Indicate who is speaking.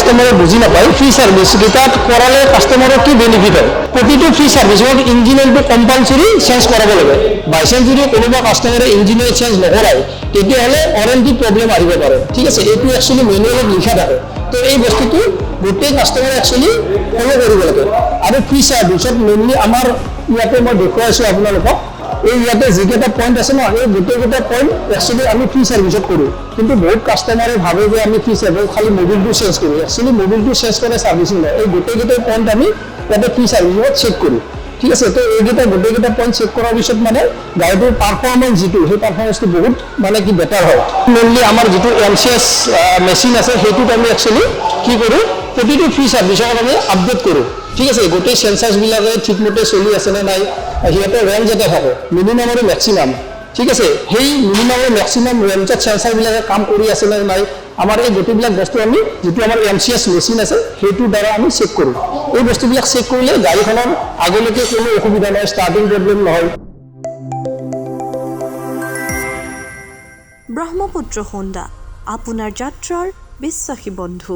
Speaker 1: কাস্টমাৰে বুজি নাপায় ফ্ৰী ছাৰ্ভিচকেইটা কৰালে কাস্টমাৰৰ কি বেনিফিট হয় প্ৰতিটো ফ্ৰী ছাৰ্ভিচত ইঞ্জিন অইলটো কম্পালচৰি চেঞ্জ কৰাব লাগে বাই চান্স যদি কোনোবা কাস্টমাৰে ইঞ্জিন অইল চেঞ্জ নকৰায় তেতিয়াহ'লে ৱাৰেণ্টি প্ৰব্লেম আহিব পাৰে ঠিক আছে এইটো একচুৱেলি মেনুৱেলত লিখা থাকে তো এই বস্তুটো গোটেই কাস্টমাৰে একচুৱেলি ফ'ল' কৰিব লাগে আৰু ফ্ৰী ছাৰ্ভিচত মেইনলি আমাৰ ইয়াতে মই দেখুৱাইছোঁ আপোনালোকক এই ইয়াতে যিকেইটা পইণ্ট আছে ন এই গোটেইকেইটা পইণ্ট একচুৱেলি আমি ফ্ৰী ছাৰ্ভিচত কৰোঁ কিন্তু বহুত কাষ্টমাৰে ভাবে যে আমি ফ্ৰী ছাৰ্ভিচ খালি মোবিলটো চেঞ্জ কৰোঁ একচুৱেলি মোবিলটো চেঞ্জ কৰে ছাৰ্ভিচিং নহয় এই গোটেইকেইটা পইণ্ট আমি ইয়াতে ফ্ৰী ছাৰ্ভিচত চেক কৰোঁ ঠিক আছে তো এইকেইটা গোটেইকেইটা পইণ্ট চেক কৰাৰ পিছত মানে গাড়ীটোৰ পাৰফৰ্মেঞ্চ যিটো সেই পাৰফৰ্মেঞ্চটো বহুত মানে কি বেটাৰ হয় মেইনলি আমাৰ যিটো MCS মেচিন আছে সেইটোত আমি একচুৱেলি কি কৰোঁ প্ৰতিটো ফ্ৰী ছাৰ্ভিচত আমি আপডেট কৰোঁ ঠিক আছে গোটেই চেঞ্চাৰ্ছবিলাকে ঠিকমতে চলি আছেনে নাই সিহঁতৰ ৰেঞ্জ এটা থাকে মিনিমাম আৰু মেক্সিমাম ঠিক আছে সেই মিনিমাম আৰু মেক্সিমাম ৰেঞ্জত চেঞ্চাৰবিলাকে কাম কৰি আছেনে নাই আমাৰ এই গোটেইবিলাক বস্তু আমি যিটো আমাৰ MCS মেচিন আছে সেইটোৰ দ্বাৰা আমি চেক কৰোঁ এই বস্তুবিলাক চেক কৰিলে গাড়ীখনৰ আগলৈকে কোনো অসুবিধা নহয় ষ্টাৰ্টিং প্ৰব্লেম নহয়
Speaker 2: ব্ৰহ্মপুত্ৰ হোণ্ডা আপোনাৰ যাত্ৰাৰ বিশ্বাসী বন্ধু